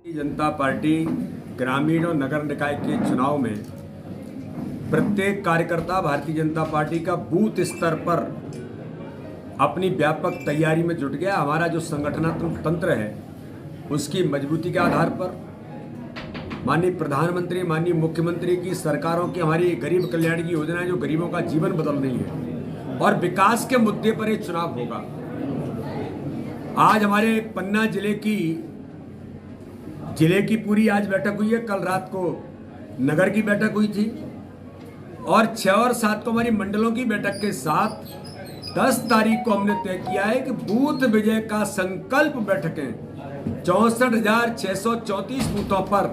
Bharatiya Janata party ग्रामीण और नगर निकाय के चुनाव में प्रत्येक कार्यकर्ता भारतीय जनता पार्टी का बूथ स्तर पर अपनी व्यापक तैयारी में जुट गया। हमारा जो संगठनात्मक तंत्र है उसकी मजबूती के आधार पर माननीय प्रधानमंत्री, माननीय मुख्यमंत्री की सरकारों की हमारी गरीब कल्याण की योजनाएं जो गरीबों का जीवन बदल रही है और विकास के मुद्दे पर एक चुनाव होगा। आज हमारे पन्ना जिले की पूरी आज बैठक हुई है। कल रात को नगर की बैठक हुई थी और 6 और 7 को हमारी मंडलों की बैठक के साथ 10 तारीख को हमने तय किया है कि बूथ विजय का संकल्प बैठकें 64,634 बूथों पर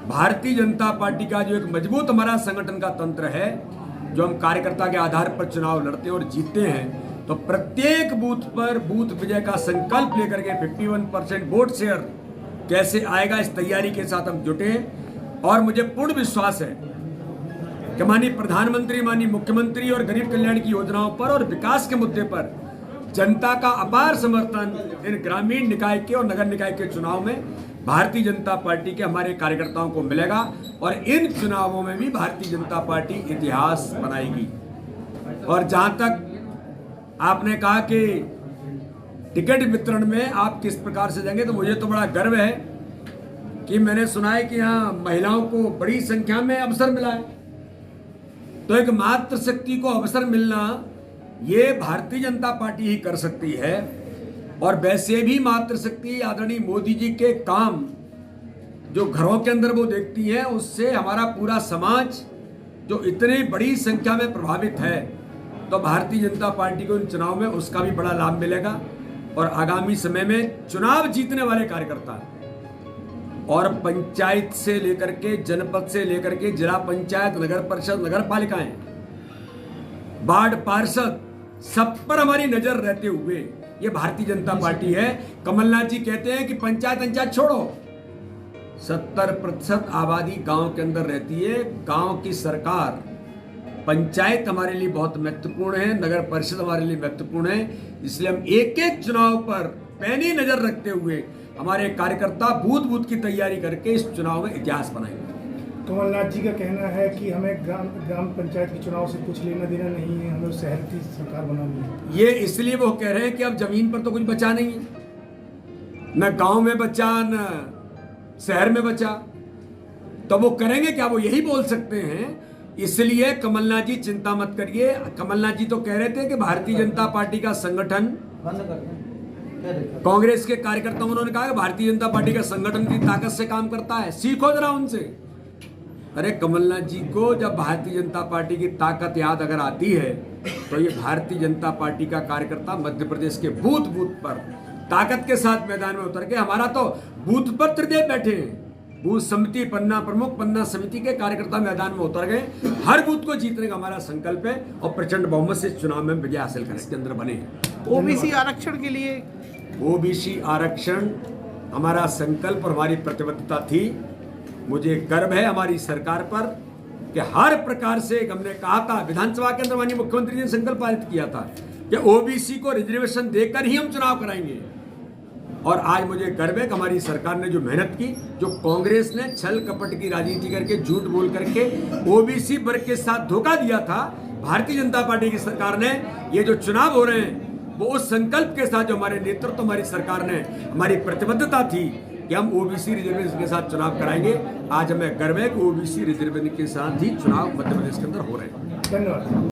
भारतीय जनता पार्टी का जो एक मजबूत हमारा संगठन का तंत्र है, जो हम कार्यकर्ता के आधार पर चुनाव लड़ते हैं और जीतते हैं, तो प्रत्येक बूथ पर बूथ विजय का संकल्प लेकर के 51% वोट शेयर कैसे आएगा, इस तैयारी के साथ हम जुटे हैं। और मुझे पूर्ण विश्वास है कि माननीय प्रधानमंत्री, माननीय मुख्यमंत्री और गरीब कल्याण की योजनाओं पर और विकास के मुद्दे पर जनता का अपार समर्थन इन ग्रामीण निकाय के और नगर निकाय के चुनाव में भारतीय जनता पार्टी के हमारे कार्यकर्ताओं को मिलेगा और इन चुनावों में भी भारतीय जनता पार्टी इतिहास बनाएगी। और जहां तक आपने कहा कि टिकट वितरण में आप किस प्रकार से जाएंगे, तो मुझे तो बड़ा गर्व है कि मैंने सुना है कि यहाँ महिलाओं को बड़ी संख्या में अवसर मिला है। तो एक मातृशक्ति को अवसर मिलना ये भारतीय जनता पार्टी ही कर सकती है। और वैसे भी मातृशक्ति आदरणीय मोदी जी के काम जो घरों के अंदर वो देखती है, उससे हमारा पूरा समाज जो इतनी बड़ी संख्या में प्रभावित है, तो भारतीय जनता पार्टी को इन चुनाव में उसका भी बड़ा लाभ मिलेगा। और आगामी समय में चुनाव जीतने वाले कार्यकर्ता और पंचायत से लेकर के जनपद से लेकर के जिला पंचायत, नगर परिषद, नगर पालिकाएं, वार्ड पार्षद, सब पर हमारी नजर रहते हुए ये भारतीय जनता पार्टी है। कमलनाथ जी कहते हैं कि पंचायत छोड़ो, 70% आबादी गांव के अंदर रहती है। गांव की सरकार, पंचायत हमारे लिए बहुत महत्वपूर्ण है, नगर परिषद हमारे लिए महत्वपूर्ण है। इसलिए हम एक एक चुनाव पर पैनी नजर रखते हुए हमारे कार्यकर्ता बूथ बूथ की तैयारी करके इस चुनाव में इतिहास बनाएंगे। कमलनाथ जी का कहना है कि हमें ग्राम पंचायत के चुनाव से कुछ लेना देना नहीं है, हमें शहर की सरकार बनानी है। ये इसलिए वो कह रहे हैं कि अब जमीन पर तो कुछ बचा नहीं है, न गांव में बचा न शहर में बचा, तो वो करेंगे क्या? वो यही बोल सकते हैं। इसलिए कमलनाथ जी चिंता मत करिए। कमलनाथ जी तो कह रहे थे कि भारतीय जनता पार्टी का संगठन, कांग्रेस के कार्यकर्ताओं उन्होंने कहा कि भारतीय जनता पार्टी का संगठन की ताकत से काम करता है, सीखो जरा उनसे। अरे कमलनाथ जी को जब भारतीय जनता पार्टी की ताकत याद अगर आती है, तो ये भारतीय जनता पार्टी का कार्यकर्ता मध्य प्रदेश के बूथ बूथ पर ताकत के साथ मैदान में उतर के, हमारा तो बूथ पर त्रिदेव बैठे हैं, बूथ समिति, पन्ना प्रमुख, पन्ना समिति के कार्यकर्ता मैदान में उतर गए। हर बूथ को जीतने का हमारा संकल्प है और प्रचंड बहुमत से चुनाव में विजय हासिल करने के अंदर बने हैं। ओबीसी आरक्षण के लिए, ओबीसी आरक्षण हमारा संकल्प और हमारी प्रतिबद्धता थी। मुझे गर्व है हमारी सरकार पर कि हर प्रकार से हमने कहा था, विधानसभा के अंदर माननीय मुख्यमंत्री ने संकल्प पारित किया था कि ओबीसी को रिजर्वेशन देकर ही हम चुनाव कराएंगे। और आज मुझे गर्व है कि हमारी सरकार ने जो मेहनत की, जो कांग्रेस ने छल कपट की राजनीति करके, झूठ बोल करके ओबीसी वर्ग के साथ धोखा दिया था, भारतीय जनता पार्टी की सरकार ने ये जो चुनाव हो रहे हैं वो उस संकल्प के साथ, जो हमारे नेतृत्व, हमारी सरकार ने, हमारी प्रतिबद्धता थी कि हम ओबीसी रिजर्वेशन के साथ चुनाव कराएंगे। आज हमें गर्व है कि ओबीसी रिजर्वेशन के साथ ही चुनाव मध्य प्रदेश के अंदर हो रहे हैं। धन्यवाद।